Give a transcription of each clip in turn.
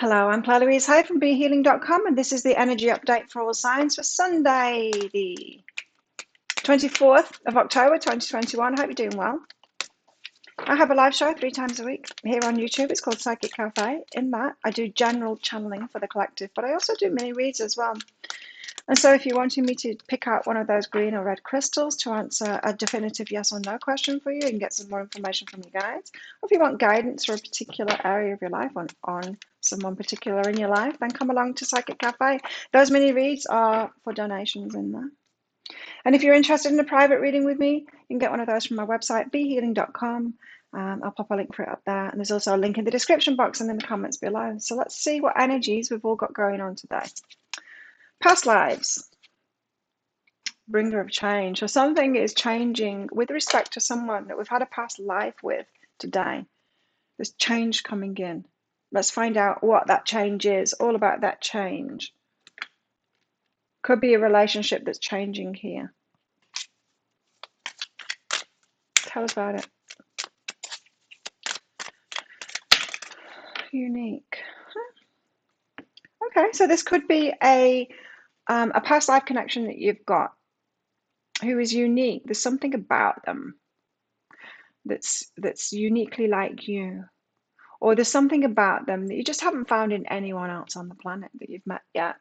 Hello, I'm Claire Louise Hay from BeHealing.com, and this is the energy update for all signs for Sunday, the 24th of October 2021. I hope you're doing well. I have a live show 3 times a week here on YouTube. It's called Psychic Cafe. In that, I do general channeling for the collective, but I also do mini reads as well. And so if you're wanting me to pick out one of those green or red crystals to answer a definitive yes or no question for you and get some more information from you guys, or if you want guidance for a particular area of your life on someone particular in your life, then come along to Psychic Cafe. Those mini reads are for donations in there. And if you're interested in a private reading with me, you can get one of those from my website, behealing.com. I'll pop a link for it up there. And there's also a link in the description box and in the comments below. So let's see what energies we've all got going on today. Past lives, bringer of change. So something is changing with respect to someone that we've had a past life with today. There's change coming in. Let's find out what that change is, all about that change. Could be a relationship that's changing here. Tell us about it. Unique. Okay, so this could be a past life connection that you've got who is unique. There's something about them that's uniquely like you. Or there's something about them that you just haven't found in anyone else on the planet that you've met yet.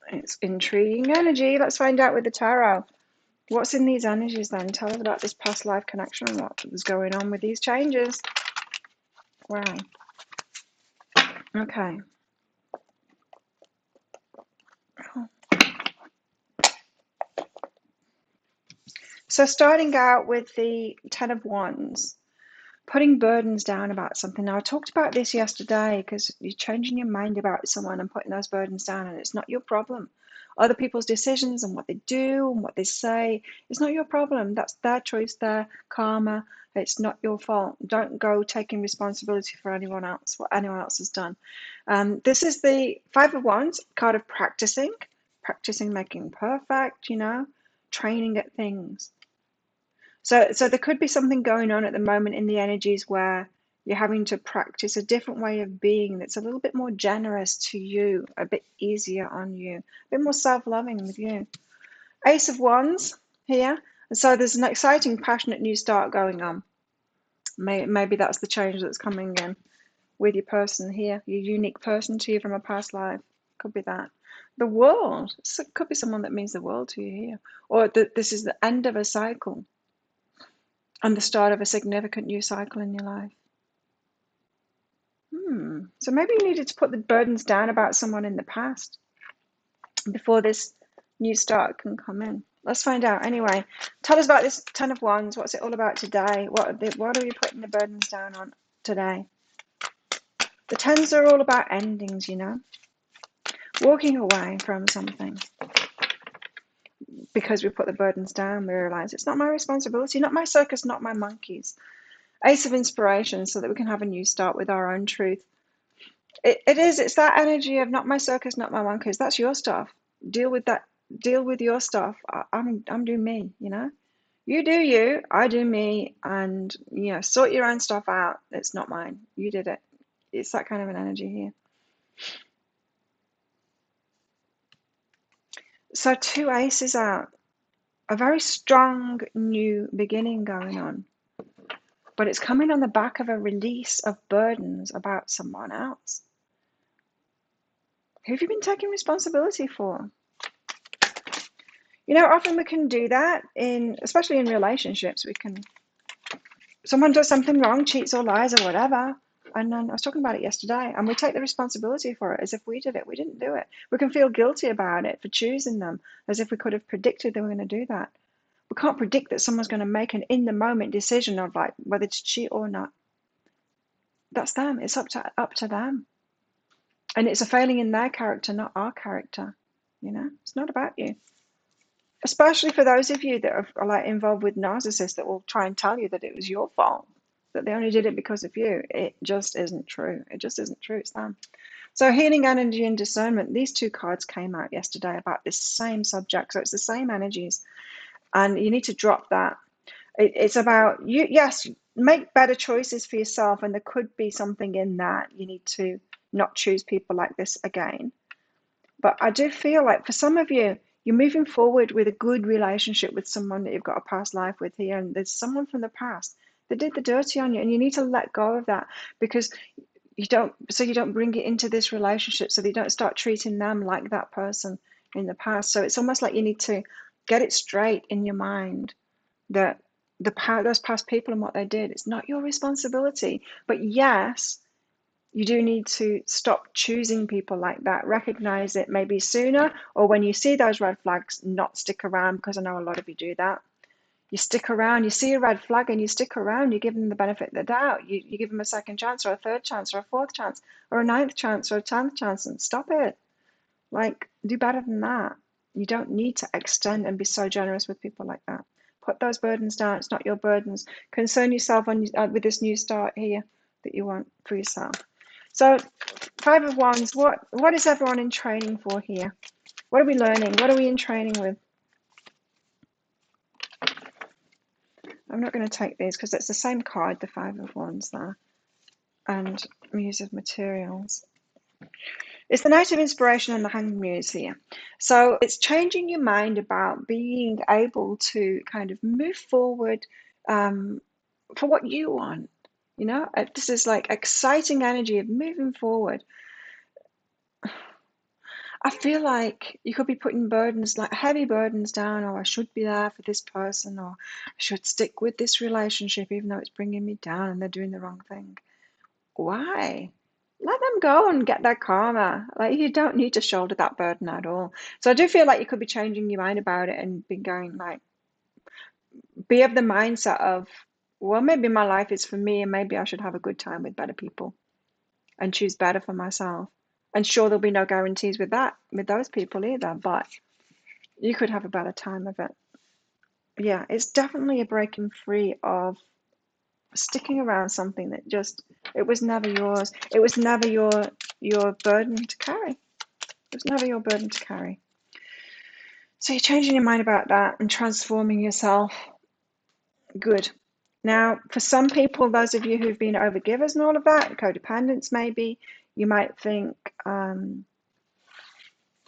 It's intriguing energy. Let's find out with the tarot. What's in these energies then? Tell us about this past life connection and what was going on with these changes. Wow. Okay. So starting out with the Ten of Wands, putting burdens down about something. Now, I talked about this yesterday because you're changing your mind about someone and putting those burdens down, and it's not your problem. Other people's decisions and what they do and what they say, it's not your problem. That's their choice, their karma. It's not your fault. Don't go taking responsibility for anyone else, what anyone else has done. This is the Five of Wands, card of practicing making perfect, training at things. So there could be something going on at the moment in the energies where you're having to practice a different way of being that's a little bit more generous to you, a bit easier on you, a bit more self-loving with you. Ace of Wands here. And so there's an exciting, passionate new start going on. Maybe that's the change that's coming in with your person here, your unique person to you from a past life. Could be that. The World. So it could be someone that means the world to you here. Or this is the end of a cycle and the start of a significant new cycle in your life. So maybe you needed to put the burdens down about someone in the past before this new start can come in. Let's find out. Anyway, tell us about this Ten of Wands. What's it all about today? What are you putting the burdens down on today? The tens are all about endings, walking away from something. Because we put the burdens down, we realize it's not my responsibility, not my circus, not my monkeys. Ace of Inspiration, so that we can have a new start with our own truth. It's that energy of not my circus, not my monkeys. That's your stuff. Deal with that. Deal with your stuff. I'm doing me, You do you, I do me, and sort your own stuff out. It's not mine. You did it. It's that kind of an energy here. So 2 aces out. A very strong new beginning going on. But it's coming on the back of a release of burdens about someone else. Who have you been taking responsibility for? Often we can do that especially in relationships. Someone does something wrong, cheats or lies or whatever, and then I was talking about it yesterday, and we take the responsibility for it as if we did it. We didn't do it. We can feel guilty about it for choosing them, as if we could have predicted they were going to do that. We can't predict that someone's going to make an in-the-moment decision of whether to cheat or not. That's them. It's up to them. And it's a failing in their character, not our character. It's not about you. Especially for those of you that are involved with narcissists that will try and tell you that it was your fault, that they only did it because of you. It just isn't true. It just isn't true. It's them. So healing energy and discernment. These 2 cards came out yesterday about this same subject. So it's the same energies. And you need to drop that. It's about you. Yes, make better choices for yourself. And there could be something in that you need to not choose people like this again. But I do feel like for some of you, you're moving forward with a good relationship with someone that you've got a past life with here, and there's someone from the past that did the dirty on you, and you need to let go of that, because you don't bring it into this relationship, so that you don't start treating them like that person in the past. So it's almost like you need to get it straight in your mind that those past people and what they did, it's not your responsibility. But yes, you do need to stop choosing people like that. Recognize it maybe sooner, or when you see those red flags, not stick around, because I know a lot of you do that. You stick around, you see a red flag and you stick around, you give them the benefit of the doubt. You give them a second chance, or a third chance, or a fourth chance, or a ninth chance, or a 10th chance, and stop it. Like, do better than that. You don't need to extend and be so generous with people like that. Put those burdens down. It's not your burdens. Concern yourself with this new start here that you want for yourself. So, Five of Wands, what is everyone in training for here? What are we learning? What are we in training with? I'm not going to take these because it's the same card, the Five of Wands there, and Muse of Materials. It's the Knight of Inspiration and the Hanged Muse here. So it's changing your mind about being able to kind of move forward for what you want. You know, this is like exciting energy of moving forward. I feel like you could be putting burdens, like heavy burdens down, or I should be there for this person, or I should stick with this relationship even though it's bringing me down and they're doing the wrong thing. Why? Let them go and get their karma. Like, you don't need to shoulder that burden at all. So I do feel like you could be changing your mind about it and be going like, be of the mindset of, well, maybe my life is for me and maybe I should have a good time with better people and choose better for myself. And sure, there'll be no guarantees with that, with those people either, but you could have a better time of it. Yeah, it's definitely a breaking free of sticking around something that just, it was never yours. It was never your burden to carry. It was never your burden to carry. So you're changing your mind about that and transforming yourself. Good. Now, for some people, those of you who've been overgivers and all of that, codependents maybe, you might think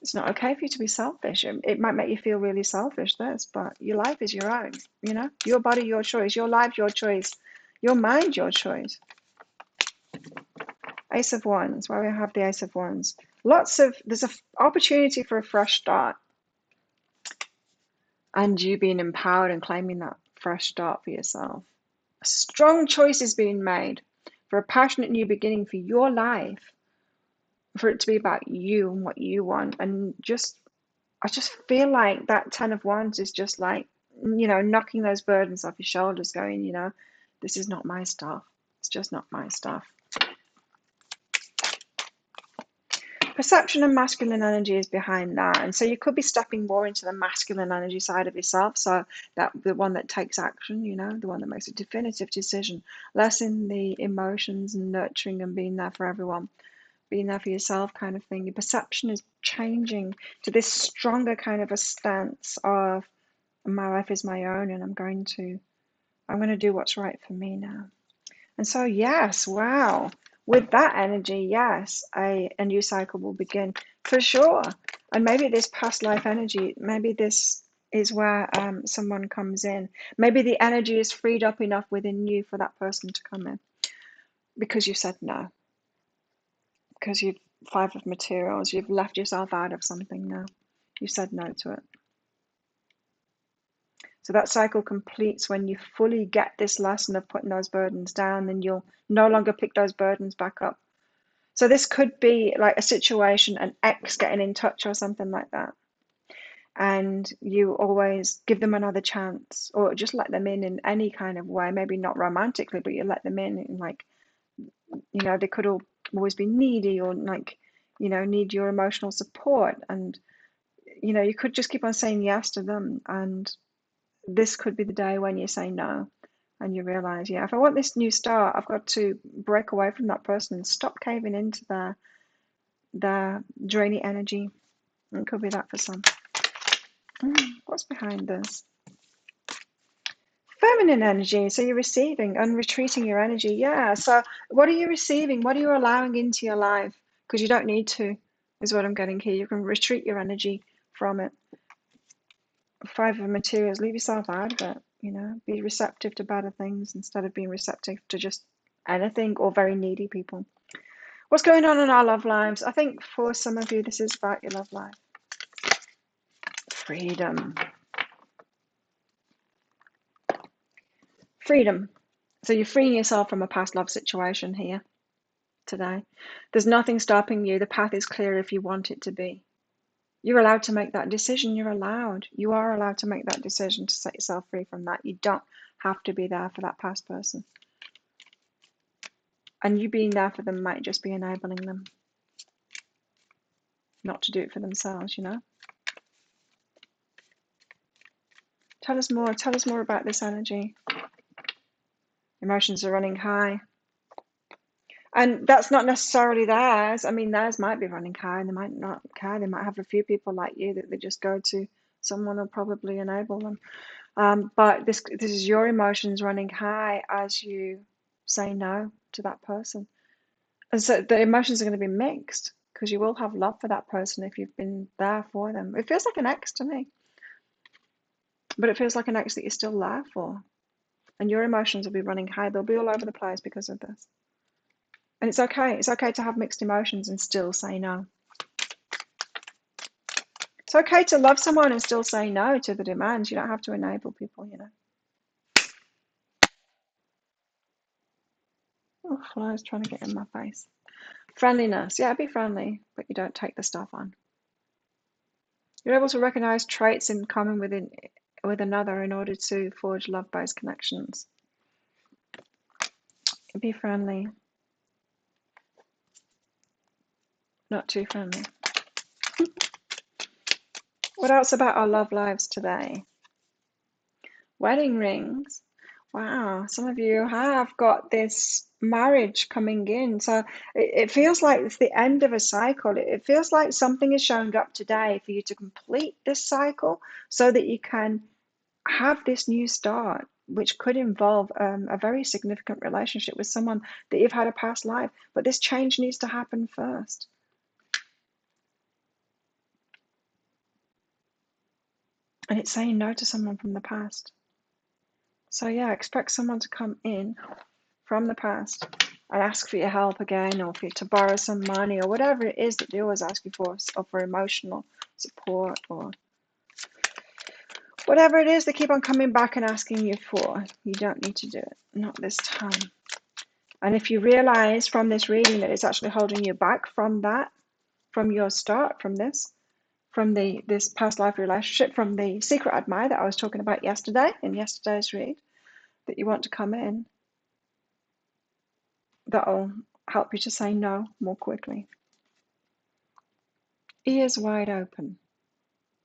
it's not okay for you to be selfish. It might make you feel really selfish, this, but your life is your own, you know? Your body, your choice. Your life, your choice. Your mind, your choice. Ace of Wands, where we have the Ace of Wands. There's an opportunity for a fresh start. And you being empowered and claiming that fresh start for yourself. A strong choice is being made for a passionate new beginning for your life, for it to be about you and what you want. And I just feel like that Ten of Wands is just like, you know, knocking those burdens off your shoulders, going, you know, this is not my stuff. It's just not my stuff. Perception and masculine energy is behind that, and so you could be stepping more into the masculine energy side of yourself, so that the one that takes action, you know, the one that makes a definitive decision, less in the emotions and nurturing and being there for everyone, being there for yourself kind of thing. Your perception is changing to this stronger kind of a stance of, my life is my own and I'm going to do what's right for me now. And so, yes, wow. With that energy, yes, a new cycle will begin for sure. And maybe this past life energy, maybe this is where someone comes in. Maybe the energy is freed up enough within you for that person to come in because you said no. Because you've Five of Materials, you've left yourself out of something now. You said no to it. So that cycle completes when you fully get this lesson of putting those burdens down, then you'll no longer pick those burdens back up. So this could be like a situation, an ex getting in touch or something like that. And you always give them another chance, or just let them in any kind of way, maybe not romantically, but you let them in like, you know, they could always be needy or like, you know, need your emotional support. And, you know, you could just keep on saying yes to them. And this could be the day when you say no and you realize, yeah, if I want this new start, I've got to break away from that person and stop caving into their draining energy. It could be that for some. What's behind this? Feminine energy. So you're receiving and retreating your energy. Yeah. So what are you receiving? What are you allowing into your life because you don't need to, is what I'm getting here. You can retreat your energy from it. Five of materials, leave yourself out of it, you know, be receptive to better things instead of being receptive to just anything or very needy people. What's going on in our love lives? I think for some of you, this is about your love life. Freedom. Freedom. So you're freeing yourself from a past love situation here today. There's nothing stopping you. The path is clear if you want it to be. You're allowed to make that decision. You are allowed to make that decision to set yourself free from that. You don't have to be there for that past person. And you being there for them might just be enabling them not to do it for themselves, you know? Tell us more. Tell us more about this energy. Emotions are running high. And that's not necessarily theirs. I mean, theirs might be running high and they might not care. They might have a few people like you that they just go to. Someone will probably enable them. But this is your emotions running high as you say no to that person. And so the emotions are going to be mixed because you will have love for that person if you've been there for them. It feels like an ex to me, but it feels like an ex that you're still there for. And your emotions will be running high. They'll be all over the place because of this. And it's okay. It's okay to have mixed emotions and still say no. It's okay to love someone and still say no to the demands. You don't have to enable people, you know. Oh, flies trying to get in my face. Friendliness. Yeah, be friendly, but you don't take the stuff on. You're able to recognize traits in common with another in order to forge love-based connections. Be friendly. Not too friendly. What else about our love lives today? Wedding rings. Wow, some of you have got this marriage coming in. So it feels like it's the end of a cycle. It feels like something is showing up today for you to complete this cycle so that you can have this new start, which could involve a very significant relationship with someone that you've had a past life. But this change needs to happen first. And it's saying no to someone from the past. So yeah, expect someone to come in from the past and ask for your help again, or for you to borrow some money, or whatever it is that they always ask you for, or for emotional support, or whatever it is they keep on coming back and asking you for. You don't need to do it, not this time. And if you realize from this reading that it's actually holding you back from that, from your start, from this past life relationship, from the secret admirer that I was talking about yesterday in yesterday's read, that you want to come in, that'll help you to say no more quickly. Ears wide open.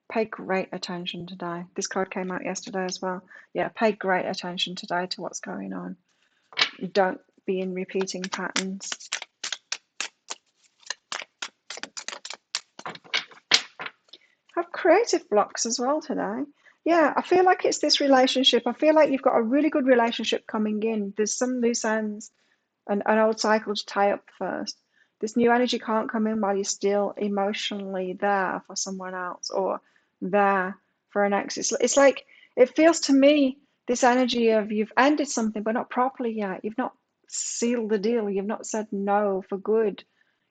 Pay great attention today. This card came out yesterday as well. Yeah, pay great attention today to what's going on. Don't be in repeating patterns. Have creative blocks as well today. Yeah, I feel like it's this relationship. I feel like you've got a really good relationship coming in. There's some loose ends and an old cycle to tie up first. This new energy can't come in while you're still emotionally there for someone else or there for an ex. It's like, it feels to me, this energy of you've ended something, but not properly yet. You've not sealed the deal. You've not said no for good.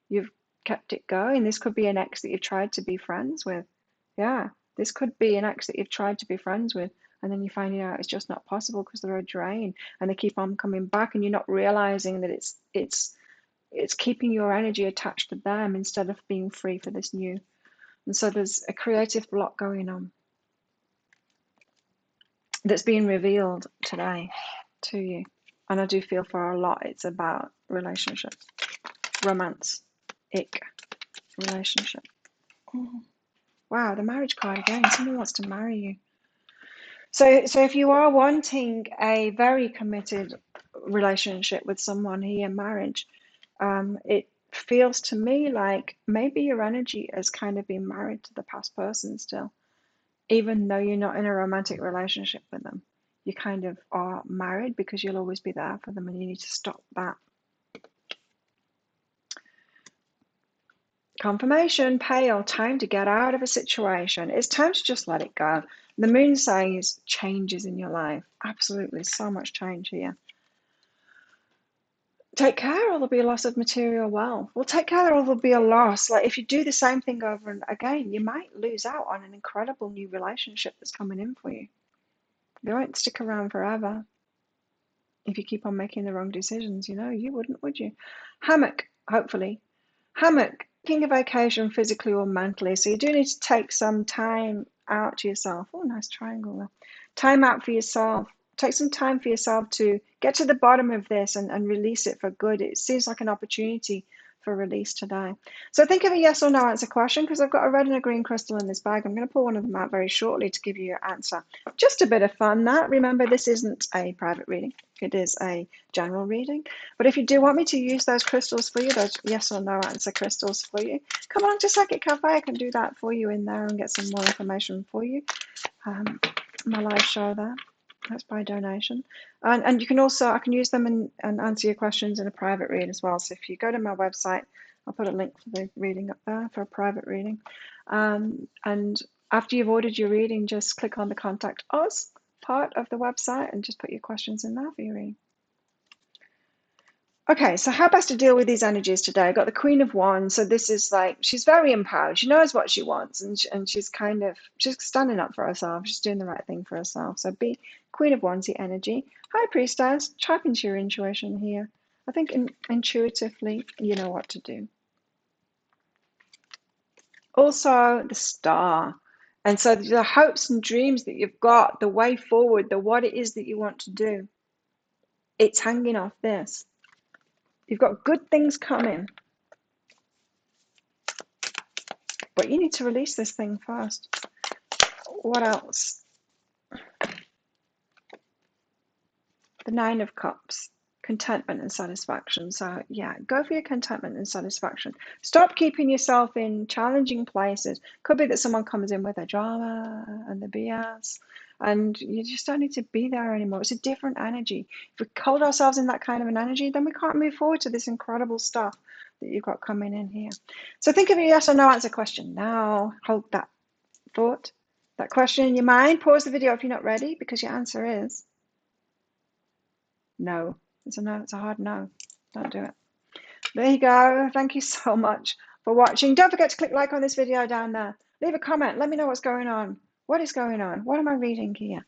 You've kept it going. This could be an ex that you've tried to be friends with. Yeah, this could be an ex that you've tried to be friends with, and then you find out it's just not possible because they're a drain and they keep on coming back, and you're not realizing that it's keeping your energy attached to them instead of being free for this new. And so there's a creative block going on that's being revealed today to you. And I do feel for a lot it's about relationships, romance, relationship. Oh, wow, the marriage card again. Someone wants to marry you. So if you are wanting a very committed relationship with someone here, marriage, it feels to me like maybe your energy has kind of been married to the past person still, even though you're not in a romantic relationship with them. You kind of are married because you'll always be there for them, and you need to stop that. Confirmation, pay, or time to get out of a situation. It's time to just let it go. The moon says changes in your life. Absolutely, so much change here. Take care or there'll be a loss of material wealth. Well, take care or there'll be a loss. Like if you do the same thing over and again, you might lose out on an incredible new relationship that's coming in for you. They won't stick around forever if you keep on making the wrong decisions. You wouldn't, would you? Hammock, hopefully. Hammock, taking a vacation physically or mentally. So you do need to take some time out to yourself. Oh, nice triangle there. Time out for yourself. Take some time for yourself to get to the bottom of this and release it for good. It seems like an opportunity for release today. So think of a yes or no answer question, because I've got a red and a green crystal in this bag. I'm going to pull one of them out very shortly to give you your answer. Just a bit of fun, that. Remember, this isn't a private reading. It is a general reading. But if you do want me to use those crystals for you, those yes or no answer crystals for you, come along to Psychic Cafe. I can do that for you in there and get some more information for you. My live show there. That's by donation. And you can also, I can use them and answer your questions in a private read as well. So if you go to my website, I'll put a link for the reading up there for a private reading. And after you've ordered your reading, just click on the Contact Us part of the website and just put your questions in there for your reading. Okay, so how best to deal with these energies today? I got the Queen of Wands. So this is like, she's very empowered. She knows what she wants, and she's she's standing up for herself. She's doing the right thing for herself. So be Queen of Wands, the energy. High Priestess, tap into your intuition here. I think intuitively, you know what to do. Also, the Star. And so the hopes and dreams that you've got, the way forward, the what it is that you want to do, it's hanging off this. You've got good things coming, but you need to release this thing first. What else? The Nine of Cups, contentment and satisfaction. So yeah, go for your contentment and satisfaction. Stop keeping yourself in challenging places. Could be that someone comes in with a drama and the BS, and you just don't need to be there anymore. It's a different energy. If we hold ourselves in that kind of an energy, then we can't move forward to this incredible stuff that you've got coming in here. So think of a yes or no answer question now. Hold that thought, that question in your mind. Pause the video if you're not ready, because your answer is no. It's a no. It's a hard no. Don't do it. There you go. Thank you so much for watching. Don't forget to click like on this video down there. Leave a comment. Let me know what's going on. What is going on? What am I reading here?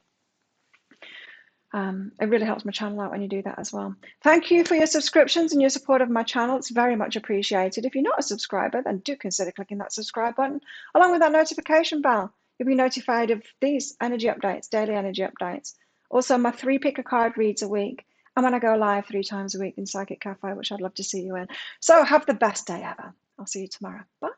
It really helps my channel out when you do that as well. Thank you for your subscriptions and your support of my channel. It's very much appreciated. If you're not a subscriber, then do consider clicking that subscribe button along with that notification bell. You'll be notified of these energy updates, daily energy updates. Also, my 3 pick a card reads a week. I'm going to go live 3 times a week in Psychic Cafe, which I'd love to see you in. So have the best day ever. I'll see you tomorrow. Bye.